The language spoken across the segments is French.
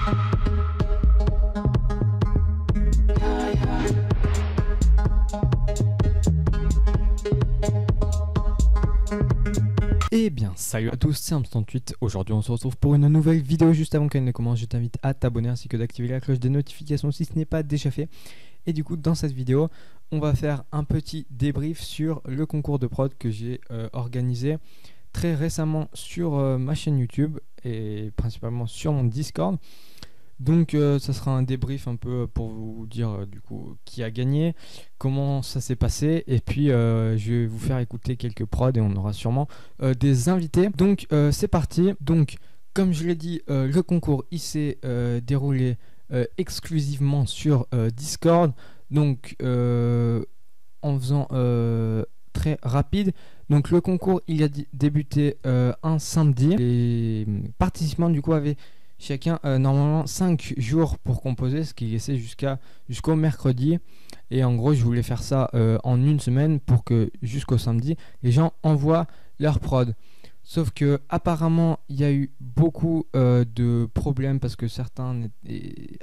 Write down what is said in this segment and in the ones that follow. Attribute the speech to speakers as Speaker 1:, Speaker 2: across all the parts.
Speaker 1: Eh bien, salut à tous, c'est Am68. Aujourd'hui, on se retrouve pour une nouvelle vidéo. Juste avant qu'elle ne commence, je t'invite à t'abonner ainsi que d'activer la cloche des notifications si ce n'est pas déjà fait. Et du coup, dans cette vidéo, on va faire un petit débrief sur le concours de prod que j'ai organisé très récemment sur ma chaîne YouTube et principalement sur mon Discord. Donc ça sera un débrief un peu pour vous dire du coup qui a gagné, comment ça s'est passé, et puis je vais vous faire écouter quelques prods et on aura sûrement des invités. Donc c'est parti. Donc comme je l'ai dit, le concours il s'est déroulé exclusivement sur Discord. Donc en faisant très rapide. Donc le concours il a débuté un samedi. Les participants du coup avaient chacun normalement 5 jours pour composer, ce qui laissait jusqu'au mercredi. Et en gros je voulais faire ça en une semaine pour que jusqu'au samedi les gens envoient leur prod. Sauf que apparemment il y a eu beaucoup de problèmes parce que certains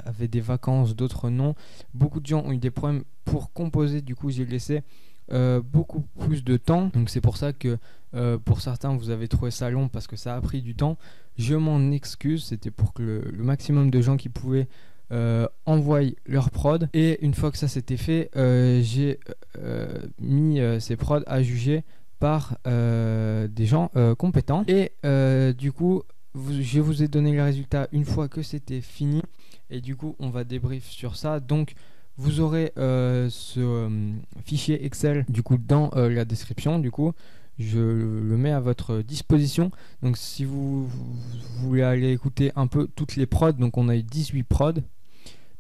Speaker 1: avaient des vacances, d'autres non. Beaucoup de gens ont eu des problèmes pour composer, du coup j'ai laissé beaucoup plus de temps. Donc c'est pour ça que pour certains vous avez trouvé ça long parce que ça a pris du temps. Je m'en excuse, c'était pour que le maximum de gens qui pouvaient envoyer leur prod. Et une fois que ça s'était fait, j'ai mis ces prods à juger par des gens compétents. Et du coup je vous ai donné les résultats une fois que c'était fini. Et du coup on va débrief sur ça. Donc vous aurez ce fichier Excel du coup dans la description. Du coup je le mets à votre disposition. Donc si vous voulez aller écouter un peu toutes les prods, donc on a eu 18 prods.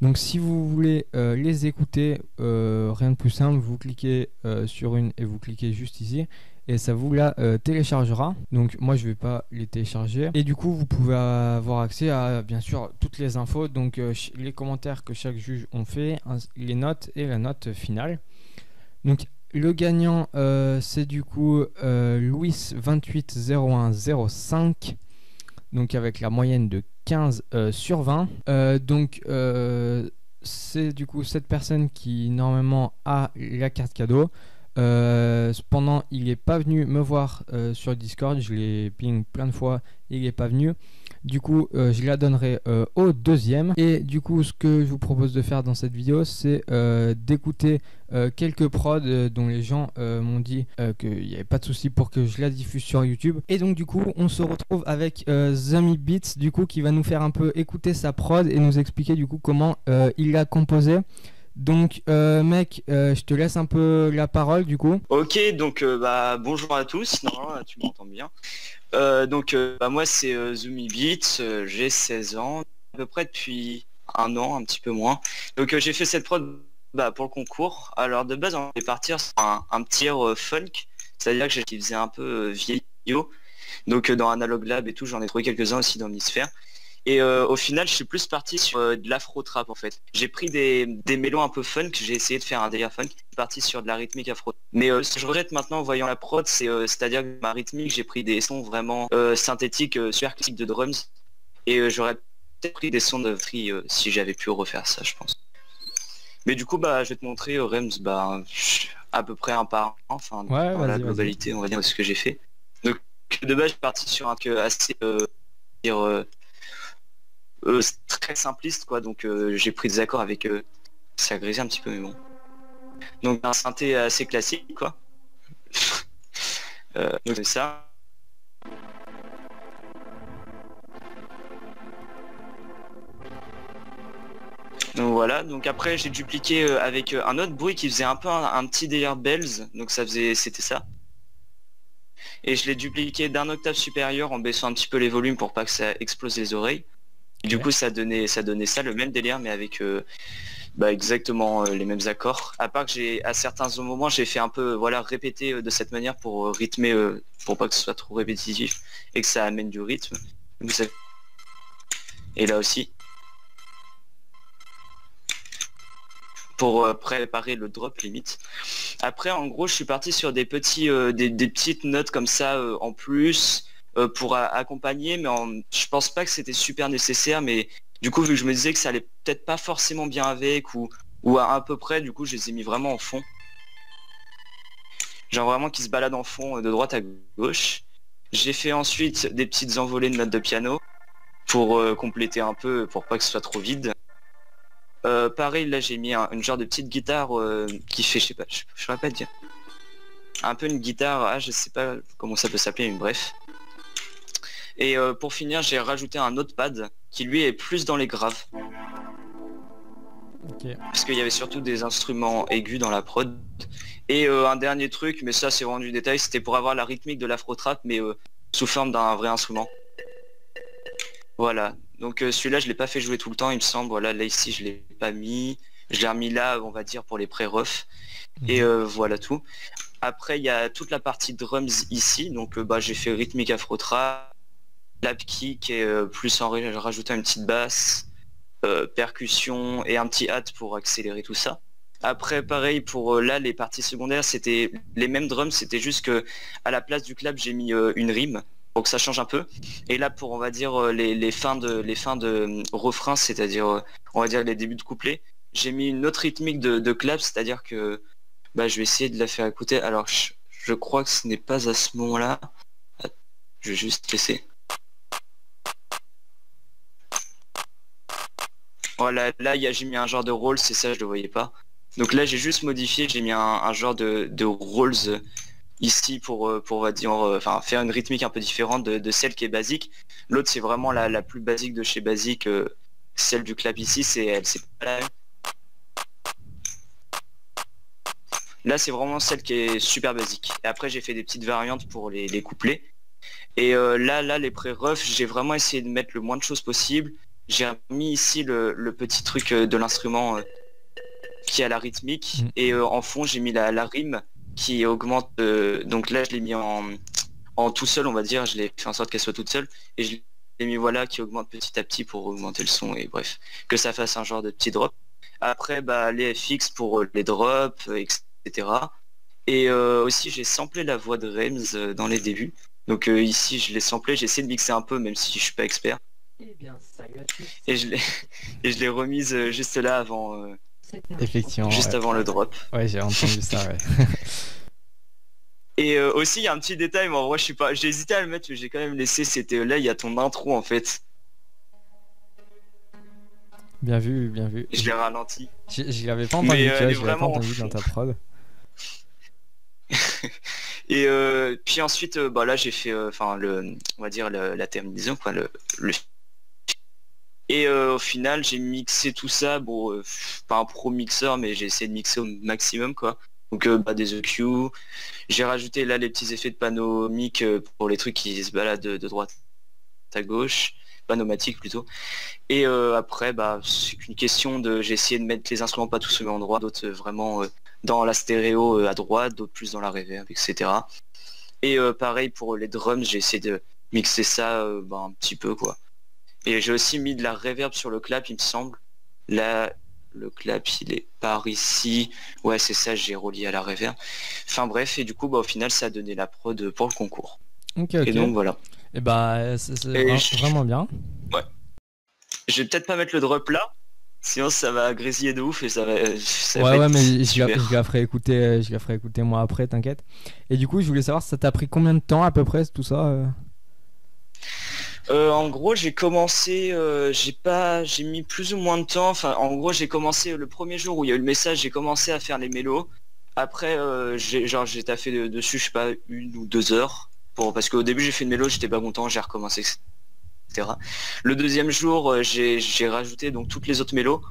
Speaker 1: Donc si vous voulez les écouter, rien de plus simple, vous cliquez sur une et vous cliquez juste ici et ça vous la téléchargera. Donc moi je vais pas les télécharger. Et du coup vous pouvez avoir accès à bien sûr toutes les infos, donc les commentaires que chaque juge ont fait, les notes et la note finale. Donc le gagnant c'est du coup Louis 280105, donc avec la moyenne de 15 sur 20. Donc c'est du coup cette personne qui normalement a la carte cadeau. Cependant il n'est pas venu me voir sur Discord, je l'ai ping plein de fois, il n'est pas venu. Du coup je la donnerai au deuxième. Et du coup ce que je vous propose de faire dans cette vidéo c'est d'écouter quelques prods dont les gens m'ont dit qu'il n'y avait pas de souci pour que je la diffuse sur YouTube. Et donc du coup on se retrouve avec Zami Beats du coup qui va nous faire un peu écouter sa prod et nous expliquer du coup comment il l'a composé. Donc mec, je te laisse un peu la parole du coup.
Speaker 2: Ok, donc bonjour à tous, non, tu m'entends bien. Moi c'est Zumi Beats, j'ai 16 ans, à peu près depuis un an, un petit peu moins. Donc j'ai fait cette prod pour le concours. Alors de base on allait partir sur un petit air funk, c'est-à-dire que qui faisait un peu vieillot. Donc dans Analog Lab et tout, j'en ai trouvé quelques-uns aussi dans Misfère. Et au final, je suis plus parti sur de l'afro-trap en fait. J'ai pris des mélos un peu funk, j'ai essayé de faire un délire funk, parti sur de la rythmique afro. Mais ce que je regrette maintenant en voyant la prod, c'est-à-dire que ma rythmique, j'ai pris des sons vraiment synthétiques, super classiques de drums. Et j'aurais peut-être pris des sons de free si j'avais pu refaire ça, je pense. Mais du coup, je vais te montrer Rems, à peu près un par un, enfin dans la globalité, on va dire, de ce que j'ai fait. Donc de base, je suis parti sur un truc assez très simpliste quoi, donc j'ai pris des accords avec ça grisait un petit peu mais bon, donc un synthé assez classique quoi. Donc c'est ça. Donc voilà, donc après j'ai dupliqué avec un autre bruit qui faisait un peu un petit délire bells, donc c'était ça. Et je l'ai dupliqué d'un octave supérieur en baissant un petit peu les volumes pour pas que ça explose les oreilles. Du coup ça donnait ça, le même délire mais avec exactement les mêmes accords. À part que à certains moments j'ai fait un peu répéter de cette manière pour rythmer, pour pas que ce soit trop répétitif et que ça amène du rythme. Et là aussi. Pour préparer le drop limite. Après en gros je suis parti sur des petits des petites notes comme ça en plus. Pour accompagner, mais je pense pas que c'était super nécessaire, mais Du coup, vu que je me disais que ça allait peut-être pas forcément bien avec ou à peu près, du coup, je les ai mis vraiment en fond. Genre vraiment qui se baladent en fond de droite à gauche. J'ai fait ensuite des petites envolées de notes de piano pour compléter un peu, pour pas que ce soit trop vide. Pareil, là j'ai mis une genre de petite guitare qui fait, je sais pas, je saurais pas te dire. Un peu une guitare, je sais pas comment ça peut s'appeler, mais bref. Et pour finir, j'ai rajouté un autre pad qui lui est plus dans les graves.
Speaker 1: Ok.
Speaker 2: Parce qu'il y avait surtout des instruments aigus dans la prod. Et un dernier truc, mais ça c'est vraiment du détail, c'était pour avoir la rythmique de l'afro-trap, mais sous forme d'un vrai instrument. Voilà, donc celui-là je l'ai pas fait jouer tout le temps il me semble, voilà, là ici je l'ai pas mis, je l'ai remis là on va dire pour les pré-refs, et voilà tout. Après il y a toute la partie drums ici, donc j'ai fait rythmique afro-trap, lap kick et plus en rajoutant une petite basse, percussion et un petit hat pour accélérer tout ça. Après pareil pour là les parties secondaires c'était les mêmes drums, c'était juste que à la place du clap j'ai mis une rime pour que ça change un peu. Et là pour on va dire les fins de refrain, c'est-à-dire on va dire les débuts de couplet, j'ai mis une autre rythmique de clap, c'est-à-dire que je vais essayer de la faire écouter. Alors je crois que ce n'est pas à ce moment-là. Je vais juste laisser. Voilà, là j'ai mis un genre de roll, c'est ça, je le voyais pas. Donc là j'ai juste modifié, j'ai mis un genre de rolls ici pour on va dire, faire une rythmique un peu différente de celle qui est basique. L'autre c'est vraiment la plus basique de chez basique, celle du clap ici, c'est pas la même. Là c'est vraiment celle qui est super basique. Et après j'ai fait des petites variantes pour les couplets. Et là les pré-refs, j'ai vraiment essayé de mettre le moins de choses possible. J'ai mis ici le petit truc de l'instrument qui a la rythmique et en fond j'ai mis la rime qui augmente, donc là je l'ai mis en tout seul on va dire, je l'ai fait en sorte qu'elle soit toute seule et je l'ai mis voilà qui augmente petit à petit pour augmenter le son et bref, que ça fasse un genre de petit drop. Après les FX pour les drops, etc. Et aussi j'ai samplé la voix de Rems dans les débuts. Donc ici je l'ai samplé, j'ai essayé de mixer un peu même si je suis pas expert. Et je l'ai remise juste là avant.
Speaker 1: Effectivement.
Speaker 2: Juste avant le drop.
Speaker 1: Ouais, j'ai entendu ça, ouais.
Speaker 2: Et aussi il y a un petit détail, mais en vrai j'ai hésité à le mettre, mais j'ai quand même laissé, c'était là il y a ton intro en fait.
Speaker 1: Bien vu, bien vu.
Speaker 2: Je l'ai ralenti.
Speaker 1: Je l'avais pas entendu, tu vois, je l'avais pas entendu dans ta prod.
Speaker 2: Et puis ensuite là j'ai fait on va dire la terminaison quoi, le et au final j'ai mixé tout ça, pas un pro mixeur mais j'ai essayé de mixer au maximum quoi. Donc des EQ, j'ai rajouté là les petits effets de panomique pour les trucs qui se baladent de droite à gauche, panomatique plutôt. Et après c'est qu'une question de, j'ai essayé de mettre les instruments pas tous au même endroit, d'autres vraiment dans la stéréo à droite, d'autres plus dans la reverb, etc. Et pareil pour les drums, j'ai essayé de mixer ça un petit peu quoi. Et j'ai aussi mis de la reverb sur le clap il me semble. Là le clap il est par ici. Ouais c'est ça, j'ai relié à la reverb. Enfin bref, et du coup au final ça a donné la prod pour le concours.
Speaker 1: Ok.
Speaker 2: Et donc voilà.
Speaker 1: Et c'est vraiment bien.
Speaker 2: Ouais. Je vais peut-être pas mettre le drop là. Sinon ça va grésiller de ouf et ça va
Speaker 1: mais je la ferai écouter moi après, t'inquiète. Et du coup je voulais savoir, ça t'a pris combien de temps à peu près tout ça
Speaker 2: en gros j'ai commencé, j'ai mis plus ou moins de temps, enfin en gros j'ai commencé le premier jour où il y a eu le message, j'ai commencé à faire les mélos. Après j'ai taffé dessus je sais pas 1 ou 2 heures parce qu'au début j'ai fait une mélo, j'étais pas content, j'ai recommencé etc. Le deuxième jour j'ai rajouté donc toutes les autres mélos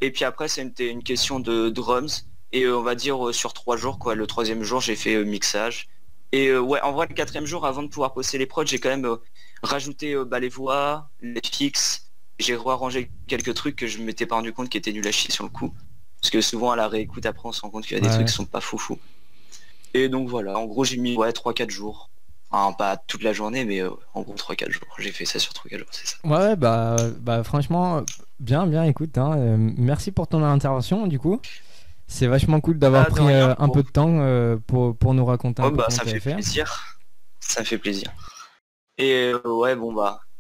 Speaker 2: et puis après c'était une question de drums et on va dire sur 3 jours quoi. Le troisième jour j'ai fait mixage et ouais en vrai le quatrième jour avant de pouvoir poster les prods j'ai quand même rajouté les voix, les fixes, j'ai rearrangé quelques trucs que je ne m'étais pas rendu compte qui étaient nuls à chier sur le coup. Parce que souvent à la réécoute après on se rend compte qu'il y a des trucs qui sont pas foufou. Et donc voilà, en gros j'ai mis 3-4 jours. Enfin, pas toute la journée mais en gros 3-4 jours. J'ai fait ça sur 3-4 jours, c'est ça.
Speaker 1: Ouais franchement, bien écoute, merci pour ton intervention du coup. C'est vachement cool d'avoir pris un peu de temps pour nous raconter un peu comment
Speaker 2: ça fait plaisir. Ça fait plaisir. Et ouais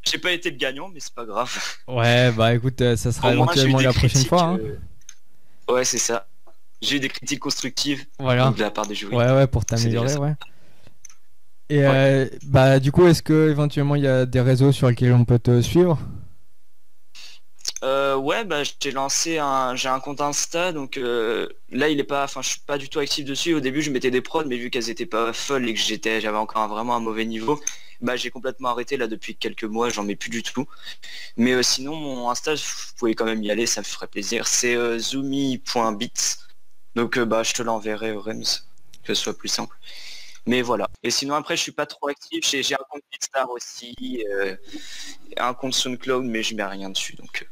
Speaker 2: J'ai pas été le gagnant, mais c'est pas grave.
Speaker 1: Ouais, bah écoute, ça sera
Speaker 2: Au moins, j'ai eu
Speaker 1: éventuellement
Speaker 2: des
Speaker 1: la prochaine
Speaker 2: critiques.
Speaker 1: fois, hein.
Speaker 2: Ouais, c'est ça. J'ai eu des critiques constructives,
Speaker 1: Voilà.
Speaker 2: donc de la part des jurys.
Speaker 1: Ouais, ouais, pour
Speaker 2: C'est déjà
Speaker 1: t'améliorer,
Speaker 2: ça.
Speaker 1: ouais. Et
Speaker 2: Ouais.
Speaker 1: bah du coup, est-ce que éventuellement il y a des réseaux sur lesquels on peut te suivre?
Speaker 2: Ouais, bah j'ai un compte Insta, donc là il est pas, enfin je suis pas du tout actif dessus. Au début je mettais des prods, mais vu qu'elles étaient pas folles et que j'avais encore vraiment un mauvais niveau, bah j'ai complètement arrêté là depuis quelques mois, j'en mets plus du tout. Mais sinon mon Insta, vous pouvez quand même y aller, ça me ferait plaisir. C'est zoomy.bits, donc bah je te l'enverrai au Rems, que ce soit plus simple. Mais voilà. Et sinon après je suis pas trop actif, j'ai un compte Bitstar aussi, un compte SoundCloud, mais je mets rien dessus, donc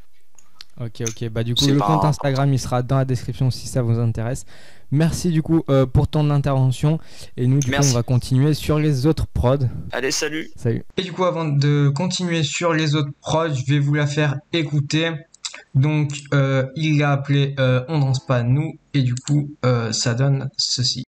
Speaker 1: Ok, ok. Bah du coup,
Speaker 2: c'est
Speaker 1: le
Speaker 2: pas
Speaker 1: compte
Speaker 2: important.
Speaker 1: Instagram, il sera dans la description si ça vous intéresse. Merci du coup pour ton intervention. Et nous, du coup, on
Speaker 2: Merci.
Speaker 1: va continuer sur les autres prods.
Speaker 2: Allez, salut.
Speaker 1: Salut. Et du coup, avant de continuer sur les autres prods, je vais vous la faire écouter. Donc, il l'a appelé On danse pas nous. Et du coup, ça donne ceci.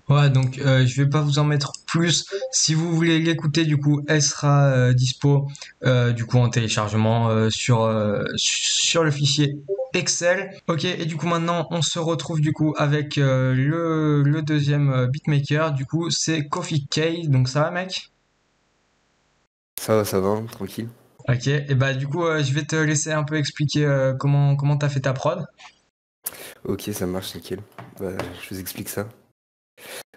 Speaker 1: Ouais, donc je vais pas vous en mettre plus. Si vous voulez l'écouter, du coup, elle sera dispo du coup en téléchargement sur le fichier Excel. Ok, et du coup maintenant on se retrouve du coup avec le deuxième beatmaker. Du coup c'est Coffee K. Donc ça va mec?
Speaker 3: Ça va, hein, tranquille.
Speaker 1: Ok, et bah du coup je vais te laisser un peu expliquer comment t'as fait ta prod.
Speaker 3: Ok, ça marche, nickel. Bah, je vous explique ça.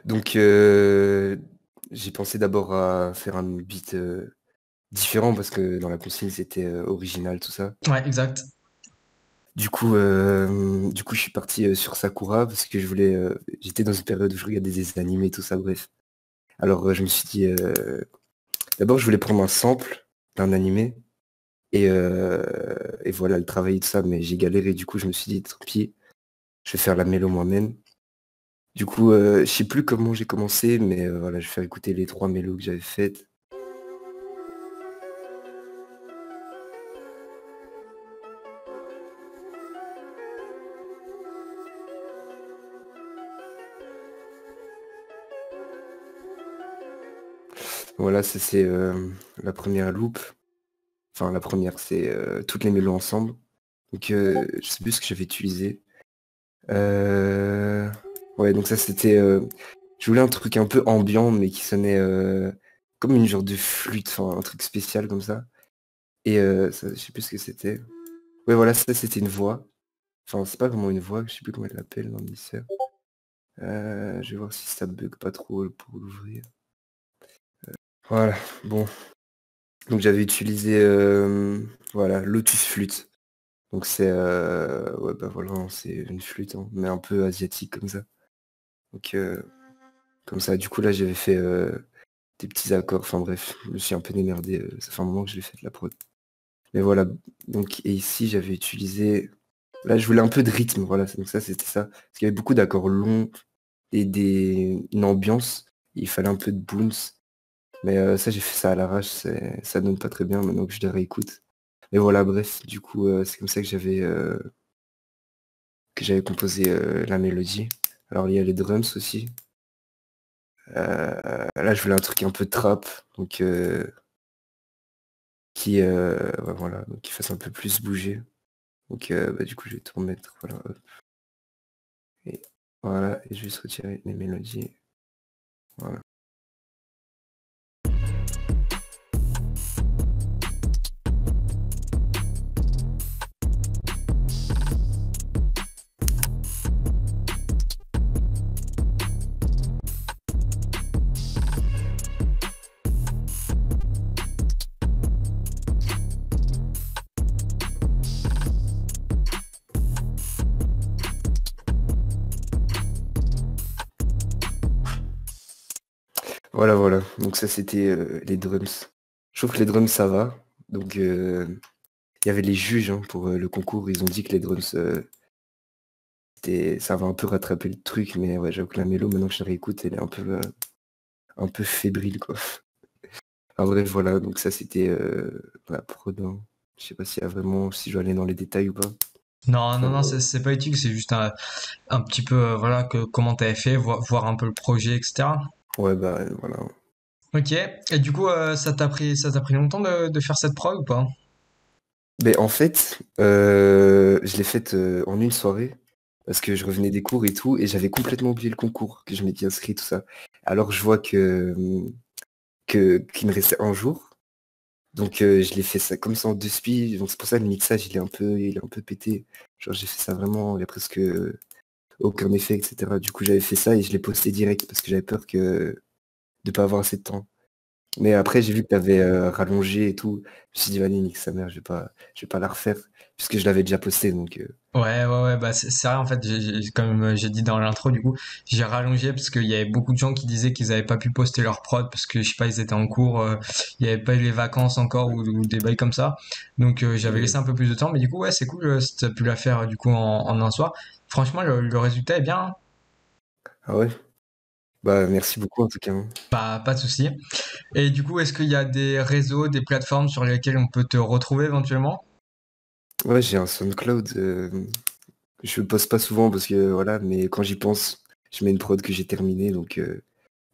Speaker 3: Donc, j'ai pensé d'abord à faire un beat différent parce que dans la consigne c'était original, tout ça.
Speaker 1: Ouais, exact.
Speaker 3: Du coup, je suis parti sur Sakura parce que j'étais dans une période où je regardais des animés, tout ça, bref. Alors, je me suis dit, d'abord, je voulais prendre un sample d'un animé et voilà, le travail et tout ça, mais j'ai galéré. Du coup, je me suis dit, tant pis, je vais faire la mélo moi-même. Du coup, je sais plus comment j'ai commencé, mais voilà, je vais faire écouter les 3 mélos que j'avais faites. Voilà, ça c'est la première loop. Enfin, la première, c'est toutes les mélos ensemble. Donc, je sais plus ce que j'avais utilisé. Ouais, donc ça c'était... je voulais un truc un peu ambiant, mais qui sonnait comme une genre de flûte, enfin un truc spécial comme ça. Et ça, je sais plus ce que c'était. Ouais, voilà, ça c'était une voix. Enfin, c'est pas vraiment une voix, je sais plus comment elle l'appelle dans le mixeur. Je vais voir si ça bug pas trop pour l'ouvrir. Voilà, bon. Donc j'avais utilisé voilà, Lotus Flute. Donc c'est ouais bah voilà, hein, c'est une flûte, hein, mais un peu asiatique comme ça. Donc comme ça, du coup là j'avais fait des petits accords, enfin bref, je me suis un peu démerdé, ça fait un moment que je l'ai fait de la prod. Mais voilà, donc, et ici j'avais utilisé... Là je voulais un peu de rythme, voilà, donc ça c'était ça. Parce qu'il y avait beaucoup d'accords longs et une ambiance, il fallait un peu de bounce. Mais ça j'ai fait ça à l'arrache, ça donne pas très bien maintenant que je les réécoute. Mais voilà, bref, du coup c'est comme ça que j'avais composé la mélodie. Alors il y a les drums aussi. Là je voulais un truc un peu trap, donc ouais, voilà, donc qui fasse un peu plus bouger. Donc bah, du coup je vais tout remettre, voilà. Hop. Et voilà, et juste retirer les mélodies. Voilà. Voilà, voilà. Donc ça c'était les drums. Je trouve que les drums ça va. Donc il y avait les juges hein, pour le concours, ils ont dit que les drums ça va un peu rattraper le truc, mais ouais, j'avoue que la mélo, maintenant que je la réécoute, elle est un peu fébrile quoi. En vrai voilà, donc ça c'était la prod. Hein. Je sais pas s'il y a vraiment, si je dois aller dans les détails ou pas.
Speaker 4: Non, non, non, c'est pas utile, c'est juste un petit peu, voilà, comment t'avais fait, voir un peu le projet, etc.
Speaker 3: Ouais bah voilà.
Speaker 4: Ok, et du coup, ça t'a pris longtemps de faire cette prod ou pas?
Speaker 3: Mais en fait, je l'ai faite en une soirée, parce que je revenais des cours et tout, et j'avais complètement oublié le concours, que je m'étais inscrit, tout ça. Alors je vois qu'il me restait un jour, donc je l'ai fait ça comme ça en deux spies, donc c'est pour ça le mixage il est un peu pété. Genre j'ai fait ça vraiment, il y a presque aucun effet, etc. Du coup j'avais fait ça et je l'ai posté direct, parce que j'avais peur de pas avoir assez de temps. Mais après, j'ai vu que tu avais rallongé et tout. Je me suis dit, allez, nique sa mère, je vais pas la refaire, puisque je l'avais déjà posté. Donc,
Speaker 4: Ouais, bah c'est vrai en fait, comme j'ai dit dans l'intro du coup, j'ai rallongé parce qu'il y avait beaucoup de gens qui disaient qu'ils avaient pas pu poster leur prod parce que je sais pas, ils étaient en cours, il y avait pas eu les vacances encore ou des bails comme ça, donc j'avais laissé un peu plus de temps, mais du coup ouais c'est cool si t'as pu la faire du coup en un soir. Franchement le résultat est bien, hein.
Speaker 3: ah ouais. Bah, merci beaucoup en tout cas. Hein.
Speaker 4: Pas de souci. Et du coup est-ce qu'il y a des réseaux, des plateformes sur lesquelles on peut te retrouver éventuellement?
Speaker 3: Ouais, j'ai un SoundCloud. Je le poste pas souvent parce que voilà, mais quand j'y pense, je mets une prod que j'ai terminée. Donc,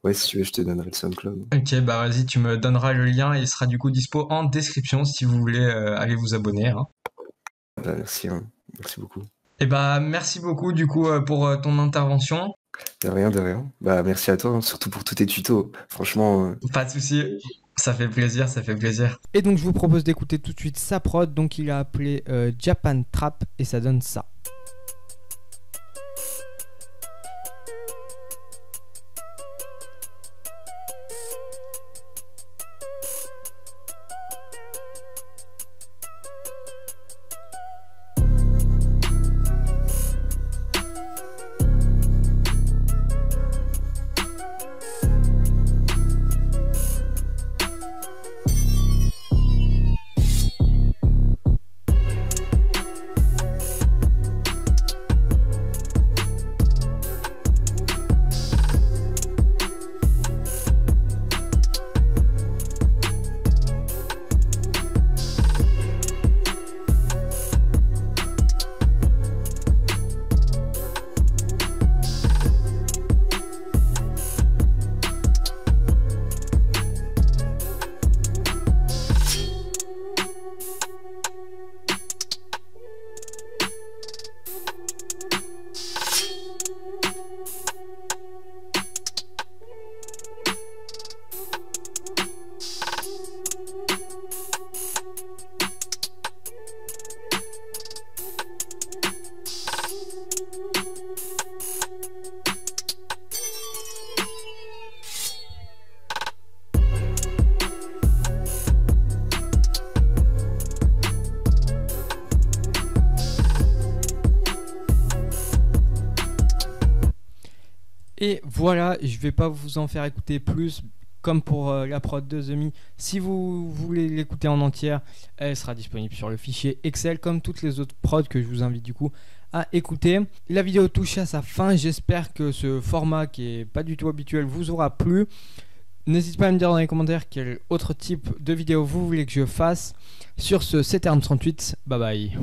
Speaker 3: ouais, si tu veux, je te donnerai le SoundCloud.
Speaker 4: Ok, bah vas-y, tu me donneras le lien et il sera du coup dispo en description si vous voulez aller vous abonner, hein.
Speaker 3: Bah, merci, hein. Merci beaucoup.
Speaker 4: Et bah merci beaucoup du coup pour ton intervention.
Speaker 3: De rien, de rien. Bah, merci à toi, hein, surtout pour tous tes tutos. Franchement,
Speaker 4: Pas de souci, ça fait plaisir, ça fait plaisir.
Speaker 1: Et donc je vous propose d'écouter tout de suite sa prod. Donc il a appelé Japan Trap et ça donne ça. Et voilà, je vais pas vous en faire écouter plus comme pour la prod de The Me. Si vous voulez l'écouter en entière, elle sera disponible sur le fichier Excel, comme toutes les autres prods que je vous invite du coup à écouter. La vidéo touche à sa fin. J'espère que ce format qui est pas du tout habituel vous aura plu. N'hésitez pas à me dire dans les commentaires quel autre type de vidéo vous voulez que je fasse. Sur ce, c'était Arm38. Bye bye.